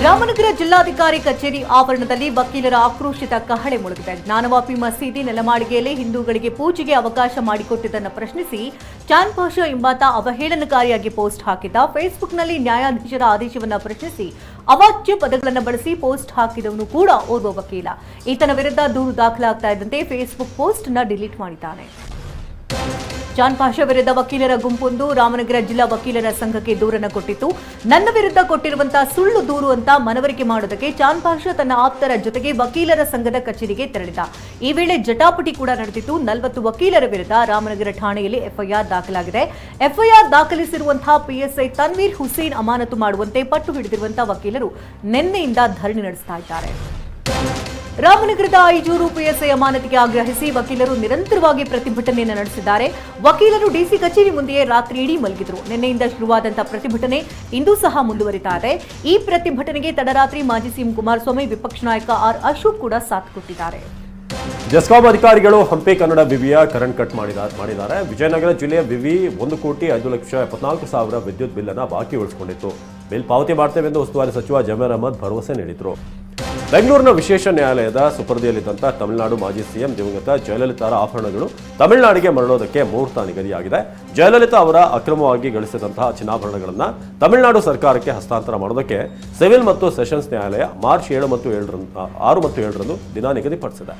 ರಾಮನಗರ ಜಿಲ್ಲಾಧಿಕಾರಿ ಕಚೇರಿ ಆವರಣದಲ್ಲಿ ವಕೀಲರ ಆಕ್ರೋಶಿತ ಕಹಳೆ ಮುಳುಗಿದೆ. ಜ್ಞಾನವಾಪಿ ಮಸೀದಿ ನೆಲಮಾಳಿಗೆಯಲ್ಲಿ ಹಿಂದೂಗಳಿಗೆ ಪೂಜೆಗೆ ಅವಕಾಶ ಮಾಡಿಕೊಟ್ಟಿದ್ದನ್ನು ಪ್ರಶ್ನಿಸಿ ಚಾಂದ್ ಪಾಷಾ ಎಂಬಾತ ಅವಹೇಳನಕಾರಿಯಾಗಿ ಪೋಸ್ಟ್ ಹಾಕಿದ್ದ. ಫೇಸ್ಬುಕ್ನಲ್ಲಿ ನ್ಯಾಯಾಧೀಶರ ಆದೇಶವನ್ನು ಪ್ರಶ್ನಿಸಿ ಅವಾಚ್ಯ ಪದಗಳನ್ನು ಬಳಸಿ ಪೋಸ್ಟ್ ಹಾಕಿದವನು ಕೂಡ ಓರ್ವ ವಕೀಲ. ಈತನ ವಿರುದ್ಧ ದೂರು ದಾಖಲಾಗ್ತಾ ಇದ್ದಂತೆ ಫೇಸ್ಬುಕ್ ಪೋಸ್ಟ್ ಅನ್ನು ಡಿಲೀಟ್ ಮಾಡಿದ್ದಾನೆ. ಚಾಂದ್ ಪಾಷಾ ವಿರುದ್ಧ ವಕೀಲರ ಗುಂಪೊಂದು ರಾಮನಗರ ಜಿಲ್ಲಾ ವಕೀಲರ ಸಂಘಕ್ಕೆ ದೂರನ್ನು ಕೊಟ್ಟಿತ್ತು. ನನ್ನ ವಿರುದ್ಧ ಕೊಟ್ಟಿರುವಂತಹ ಸುಳ್ಳು ದೂರು ಅಂತ ಮನವರಿಕೆ ಮಾಡೋದಕ್ಕೆ ಚಾಂದ್ ಪಾಷಾ ತನ್ನ ಆಪ್ತರ ಜೊತೆಗೆ ವಕೀಲರ ಸಂಘದ ಕಚೇರಿಗೆ ತೆರಳಿದ. ಈ ವೇಳೆ ಜಟಾಪಟಿ ಕೂಡ ನಡೆದಿತ್ತು. 40 ವಕೀಲರ ವಿರುದ್ಧ ರಾಮನಗರ ಠಾಣೆಯಲ್ಲಿ ಎಫ್ಐಆರ್ ದಾಖಲಾಗಿದೆ. ಎಫ್ಐಆರ್ ದಾಖಲಿಸಿರುವಂತಹ ಪಿಎಸ್ಐ ತನ್ವೀರ್ ಹುಸೇನ್ ಅಮಾನತು ಮಾಡುವಂತೆ ಪಟ್ಟು ಹಿಡಿದಿರುವಂತಹ ವಕೀಲರು ನಿನ್ನೆಯಿಂದ ಧರಣಿ ನಡೆಸ್ತಾ ಇದ್ದಾರೆ. ರಾಮನಗರದ ಐಜೂರು ಪಿಎಸ್ಐ ಅಮಾನತಿಗೆ ಆಗ್ರಹಿಸಿ ವಕೀಲರು ನಿರಂತರವಾಗಿ ಪ್ರತಿಭಟನೆಯನ್ನು ನಡೆಸಿದ್ದಾರೆ. ವಕೀಲರು ಡಿಸಿ ಕಚೇರಿ ಮುಂದೆಯೇ ರಾತ್ರಿ ಇಡೀ ಮಲಗಿದ್ರು. ನಿನ್ನೆಯಿಂದ ಶುರುವಾದಂತಹ ಪ್ರತಿಭಟನೆ ಇಂದು ಸಹ ಮುಂದುವರಿತಾ ಇದೆ. ಈ ಪ್ರತಿಭಟನೆಗೆ ತಡರಾತ್ರಿ ಮಾಜಿ ಸಿಎಂ ಕುಮಾರಸ್ವಾಮಿ, ವಿಪಕ್ಷ ನಾಯಕ ಆರ್ ಅಶೋಕ್ ಕೂಡ ಸಾಥ್ ಕೊಟ್ಟಿದ್ದಾರೆ. ಜೆಸ್ಕಾಂ ಅಧಿಕಾರಿಗಳು ಹಂಪಿ ಕನ್ನಡ ವಿವಿಯ ಕರೆಂಟ್ ಕಟ್ ಮಾಡಿದ್ದಾರೆ. ವಿಜಯನಗರ ಜಿಲ್ಲೆಯ ವಿವಿ 1,05,74,000 ವಿದ್ಯುತ್ ಬಿಲ್ ಅನ್ನು ಬಾಕಿ ಉಳಿಸಿಕೊಂಡಿತ್ತು. ಬಿಲ್ ಪಾವತಿ ಮಾಡ್ತೇವೆ ಎಂದು ಉಸ್ತುವಾರಿ ಸಚಿವ ಜಮೀರ್ ಅಹಮದ್ ಭರವಸೆ ನೀಡಿದರು. ಬೆಂಗಳೂರಿನ ವಿಶೇಷ ನ್ಯಾಯಾಲಯದ ಸುಪರ್ದಿಯಲ್ಲಿದ್ದಂತಹ ತಮಿಳುನಾಡು ಮಾಜಿ ಸಿಎಂ ದಿವಂಗತ ಜಯಲಲಿತಾರ ಆಭರಣಗಳು ತಮಿಳುನಾಡಿಗೆ ಮರಳೋದಕ್ಕೆ ಮುಹೂರ್ತ ನಿಗದಿಯಾಗಿದೆ. ಜಯಲಲಿತಾ ಅವರ ಅಕ್ರಮವಾಗಿ ಗಳಿಸಿದಂತಹ ಚಿನ್ನಾಭರಣಗಳನ್ನು ತಮಿಳುನಾಡು ಸರ್ಕಾರಕ್ಕೆ ಹಸ್ತಾಂತರ ಮಾಡೋದಕ್ಕೆ ಸಿವಿಲ್ ಮತ್ತು ಸೆಷನ್ಸ್ ನ್ಯಾಯಾಲಯ ಮಾರ್ಚ್ 6 ಮತ್ತು 7ರಂದು ದಿನ ನಿಗದಿಪಡಿಸಿದೆ.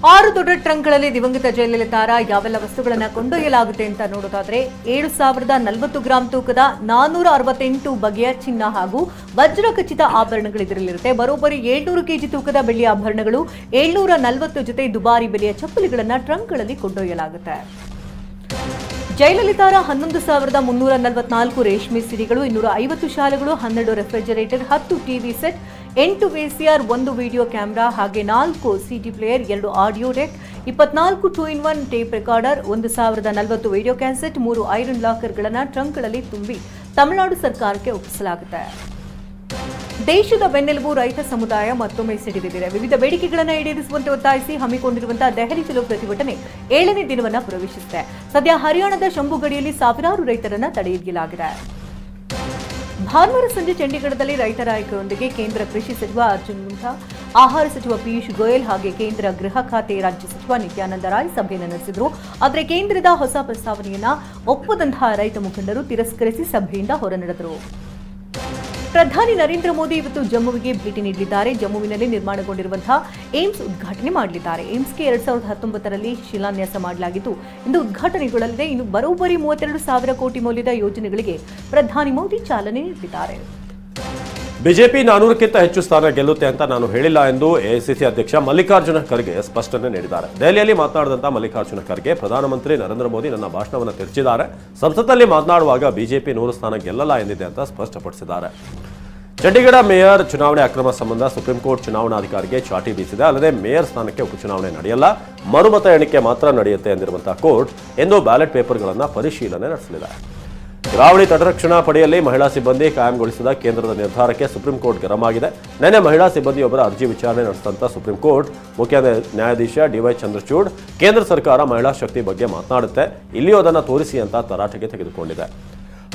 6 ದೊಡ್ಡ ಟ್ರಂಕ್ಗಳಲ್ಲಿ ದಿವಂಗತ ಜಯಲಲಿತಾರ ಯಾವೆಲ್ಲ ವಸ್ತುಗಳನ್ನು ಕೊಂಡೊಯ್ಯಲಾಗುತ್ತೆ ಅಂತ ನೋಡೋದಾದ್ರೆ 7,040 ಗ್ರಾಂ ತೂಕದ 468 ಬಗೆಯ ಚಿನ್ನ ಹಾಗೂ ವಜ್ರ ಖಚಿತ ಆಭರಣಗಳು ಇದರಲ್ಲಿರುತ್ತೆ. ಬರೋಬ್ಬರಿ 700 ಕೆಜಿ ತೂಕದ ಬೆಳ್ಳಿ ಆಭರಣಗಳು, 740 ಜೊತೆ ದುಬಾರಿ ಬೆಲೆಯ ಚಪ್ಪಲಿಗಳನ್ನು ಟ್ರಂಕ್ಗಳಲ್ಲಿ ಕೊಂಡೊಯ್ಯಲಾಗುತ್ತೆ. ಜಯಲಲಿತಾರ 11,344 ರೇಷ್ಮೆ ಸೀರೆಗಳು, 250 ಶಾಲೆಗಳು, 12 refrigerator, 10 TV set, 8 VCR, 1 video camera, ಹಾಗೆ 4 CD player, 2 audio deck, 24 2-in-1 tape recorder, 1,040 video cassette, 3 iron ಲಾಕರ್ಗಳನ್ನು ಟ್ರಂಕ್ಗಳಲ್ಲಿ ತುಂಬಿ ತಮಿಳುನಾಡು ಸರ್ಕಾರಕ್ಕೆ ಒಪ್ಪಿಸಲಾಗುತ್ತೆ. ದೇಶದ ಬೆನ್ನೆಲುಬು ರೈತ ಸಮುದಾಯ ಮತ್ತೊಮ್ಮೆ ಸಿಡಿದಿದೆ. ವಿವಿಧ ಬೇಡಿಕೆಗಳನ್ನು ಈಡೇರಿಸುವಂತೆ ಒತ್ತಾಯಿಸಿ ಹಮ್ಮಿಕೊಂಡಿರುವಂತಹ ದೆಹಲಿ ಚಲೋ ಪ್ರತಿಭಟನೆ 7ನೇ ದಿನವನ್ನು ಪ್ರವೇಶಿಸಿದೆ. ಸದ್ಯ ಹರಿಯಾಣದ ಶಂಭು ಗಡಿಯಲ್ಲಿ ಸಾವಿರಾರು ರೈತರನ್ನು ತಡೆಹಿಡಿಯಲಾಗಿದೆ. ಭಾನುವಾರ ಸಂಜೆ ಚಂಡೀಗಢದಲ್ಲಿ ರೈತ ನಾಯಕರೊಂದಿಗೆ ಕೇಂದ್ರ ಕೃಷಿ ಸಚಿವ ಅರ್ಜುನ್ ಮುಂಡಾ, ಆಹಾರ ಸಚಿವ ಪಿಯೂಷ್ ಗೋಯಲ್ ಹಾಗೆ ಕೇಂದ್ರ ಗೃಹ ಖಾತೆ ರಾಜ್ಯ ಸಚಿವ ನಿತ್ಯಾನಂದ ರಾಯ್ ಸಭೆಯನ್ನು ನಡೆಸಿದರು. ಆದರೆ ಕೇಂದ್ರದ ಹೊಸ ಪ್ರಸ್ತಾವನೆಯನ್ನ ಒಪ್ಪದಂತಹ ರೈತ ಮುಖಂಡರು ತಿರಸ್ಕರಿಸಿ ಸಭೆಯಿಂದ ಹೊರನಡೆದರು. ಪ್ರಧಾನಿ ನರೇಂದ್ರ ಮೋದಿ ಇವತ್ತು ಜಮ್ಮುವಿಗೆ ಭೇಟಿ ನೀಡಲಿದ್ದಾರೆ. ಜಮ್ಮುವಿನಲ್ಲಿ ನಿರ್ಮಾಣಗೊಂಡಿರುವಂತಹ ಏಮ್ಸ್ ಉದ್ಘಾಟನೆ ಮಾಡಲಿದ್ದಾರೆ. ಏಮ್ಸ್ಗೆ 2019ರಲ್ಲಿ ಶಿಲಾನ್ಯಾಸ ಮಾಡಲಾಗಿದ್ದು ಇಂದು ಉದ್ಘಾಟನೆಗೊಳ್ಳಲಿದೆ. ಇನ್ನು ಬರೋಬ್ಬರಿ 32,000 ಕೋಟಿ ಮೌಲ್ಯದ ಯೋಜನೆಗಳಿಗೆ ಪ್ರಧಾನಿ ಮೋದಿ ಚಾಲನೆ ನೀಡಲಿದ್ದಾರೆ. ಬಿಜೆಪಿ 400ಕ್ಕಿಂತ ಹೆಚ್ಚು ಸ್ಥಾನ ಗೆಲ್ಲುತ್ತೆ ಅಂತ ನಾನು ಹೇಳಿಲ್ಲ ಎಂದು ಎಐಸಿಸಿ ಅಧ್ಯಕ್ಷ ಮಲ್ಲಿಕಾರ್ಜುನ ಖರ್ಗೆ ಸ್ಪಷ್ಟನೆ ನೀಡಿದ್ದಾರೆ. ದೆಹಲಿಯಲ್ಲಿ ಮಾತನಾಡಿದಂತಹ ಮಲ್ಲಿಕಾರ್ಜುನ ಖರ್ಗೆ, ಪ್ರಧಾನಮಂತ್ರಿ ನರೇಂದ್ರ ಮೋದಿ ನನ್ನ ಭಾಷಣವನ್ನು ತಿರುಚಿದ್ದಾರೆ. ಸಂಸತ್ತಲ್ಲಿ ಮಾತನಾಡುವಾಗ ಬಿಜೆಪಿ 100 ಸ್ಥಾನ ಗೆಲ್ಲಲ್ಲ ಎಂದಿದೆ ಅಂತ ಸ್ಪಷ್ಟಪಡಿಸಿದ್ದಾರೆ. ಚಂಡೀಗಢ ಮೇಯರ್ ಚುನಾವಣೆ ಅಕ್ರಮ ಸಂಬಂಧ ಸುಪ್ರೀಂ ಕೋರ್ಟ್ ಚುನಾವಣಾಧಿಕಾರಿಗೆ ಚಾಟಿ ಬೀಸಿದೆ. ಅಲ್ಲದೆ ಮೇಯರ್ ಸ್ಥಾನಕ್ಕೆ ಉಪಚುನಾವಣೆ ನಡೆಯಲ್ಲ, ಮರುಮತ ಎಣಿಕೆ ಮಾತ್ರ ನಡೆಯುತ್ತೆ ಎಂದಿರುವಂತಹ ಕೋರ್ಟ್ ಇಂದು ಬ್ಯಾಲೆಟ್ ಪೇಪರ್ಗಳನ್ನು ಪರಿಶೀಲನೆ ನಡೆಸಲಿದೆ. ಕರಾವಳಿ ತಟರಕ್ಷಣಾ ಪಡೆಯಲ್ಲಿ ಮಹಿಳಾ ಸಿಬ್ಬಂದಿ ಕಾಯಂಗೊಳಿಸಿದ ಕೇಂದ್ರದ ನಿರ್ಧಾರಕ್ಕೆ ಸುಪ್ರೀಂ ಕೋರ್ಟ್ ಗರಂ ಆಗಿದೆ. ನಿನ್ನೆ ಮಹಿಳಾ ಸಿಬ್ಬಂದಿಯೊಬ್ಬರ ಅರ್ಜಿ ವಿಚಾರಣೆ ನಡೆಸಿದಂತ ಸುಪ್ರೀಂ ಕೋರ್ಟ್ ಮುಖ್ಯ ನ್ಯಾಯಾಧೀಶ ಡಿವೈ ಚಂದ್ರಚೂಡ್ ಕೇಂದ್ರ ಸರ್ಕಾರ ಮಹಿಳಾ ಶಕ್ತಿ ಬಗ್ಗೆ ಮಾತನಾಡುತ್ತೆ, ಇಲ್ಲಿಯೂ ಅದನ್ನು ತೋರಿಸಿ ಅಂತ ತರಾಟೆಗೆ ತೆಗೆದುಕೊಂಡಿದೆ.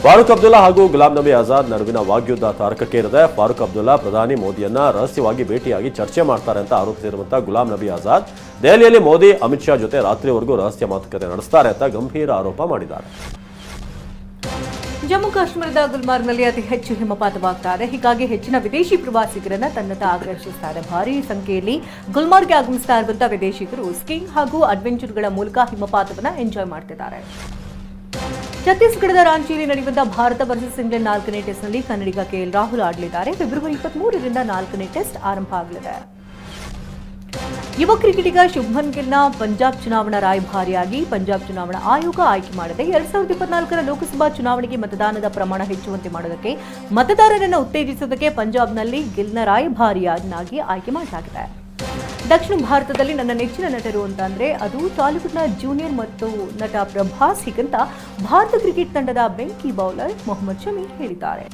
ಫಾರೂಕ್ ಅಬ್ದುಲ್ಲಾ ಹಾಗೂ ಗುಲಾಂ ನಬಿ ಆಜಾದ್ ನಡುವಿನ ವಾಗ್ಯುದ್ಧ ತಾರಕಕ್ಕೇರಿದೆ. ಫಾರೂಕ್ ಅಬ್ದುಲ್ಲಾ ಪ್ರಧಾನಿ ಮೋದಿಯನ್ನ ರಹಸ್ಯವಾಗಿ ಭೇಟಿಯಾಗಿ ಚರ್ಚೆ ಮಾಡ್ತಾರೆ ಅಂತ ಆರೋಪಿಸಿರುವಂತಹ ಗುಲಾಂ ನಬಿ ಆಜಾದ್ ದೆಹಲಿಯಲ್ಲಿ ಮೋದಿ ಅಮಿತ್ ಶಾ ಜೊತೆ ರಾತ್ರಿವರೆಗೂ ರಹಸ್ಯ ಮಾತುಕತೆ ನಡೆಸ್ತಾರೆ ಅಂತ ಗಂಭೀರ ಆರೋಪ ಮಾಡಿದ್ದಾರೆ. ಜಮ್ಮು ಕಾಶ್ಮೀರದ ಗುಲ್ಮಾರ್ಗ್ನಲ್ಲಿ ಅತಿ ಹೆಚ್ಚು ಹಿಮಪಾತವಾಗ್ತಾ ಇದೆ. ಹೀಗಾಗಿ ಹೆಚ್ಚಿನ ವಿದೇಶಿ ಪ್ರವಾಸಿಗರನ್ನ ತನ್ನತ್ತ ಆಕರ್ಷಿಸ್ತಾ ಇದೆ. ಭಾರೀ ಸಂಖ್ಯೆಯಲ್ಲಿ ಗುಲ್ಮಾರ್ಗ್ಗೆ ಆಗಮಿಸ್ತಾ ಇರುವಂತಹ ವಿದೇಶಿಗರು ಸ್ಕೀಯಿಂಗ್ ಹಾಗೂ ಅಡ್ವೆಂಚರ್ಗಳ ಮೂಲಕ ಹಿಮಪಾತವನ್ನ ಎಂಜಾಯ್ ಮಾಡ್ತಿದ್ದಾರೆ. ಛತ್ತೀಸ್ಗಢದ ರಾಂಚಿಯಲ್ಲಿ ನಡೆಯುವಂತಹ ಭಾರತ ವರ್ಸಸ್ ಇಂಗ್ಲೆಂಡ್ 4ನೇ ಟೆಸ್ಟ್ನಲ್ಲಿ ಕನ್ನಡಿಗ ಕೆಎಲ್ ರಾಹುಲ್ ಆಡಲಿದ್ದಾರೆ. ಫೆಬ್ರವರಿ 23ರಿಂದ 4ನೇ ಟೆಸ್ಟ್ ಆರಂಭ ಆಗಲಿದೆ. ಯುವ ಕ್ರಿಕೆಟಿಗ ಶುಭ್ಮನ್ ಗಿಲ್ನ ಪಂಜಾಬ್ ಚುನಾವಣಾ ರಾಯಭಾರಿಯಾಗಿ ಪಂಜಾಬ್ ಚುನಾವಣಾ ಆಯೋಗ ಆಯ್ಕೆ ಮಾಡಿದೆ. 2024ರ ಲೋಕಸಭಾ ಚುನಾವಣೆಗೆ ಮತದಾನದ ಪ್ರಮಾಣ ಹೆಚ್ಚುವಂತೆ ಮಾಡೋದಕ್ಕೆ, ಮತದಾರರನ್ನು ಉತ್ತೇಜಿಸುವುದಕ್ಕೆ ಪಂಜಾಬ್ನಲ್ಲಿ ಗಿಲ್ನ ರಾಯಭಾರಿಯನ್ನಾಗಿ ಆಯ್ಕೆ ಮಾಡಲಾಗಿದೆ. ದಕ್ಷಿಣ ಭಾರತದಲ್ಲಿ ನನ್ನ ನೆಚ್ಚಿನ ನಟರು ಅಂತಂದ್ರೆ ಅದು ಟಾಲಿವುಡ್ನ ಜೂನಿಯರ್ ಮತ್ತು ನಟ ಪ್ರಭಾಸ್ ಹೀಗಂತ ಭಾರತ ಕ್ರಿಕೆಟ್ ತಂಡದ ಬೆಂಕಿ ಬೌಲರ್ ಮೊಹಮ್ಮದ್ ಶಮಿ ಹೇಳಿದ್ದಾರೆ.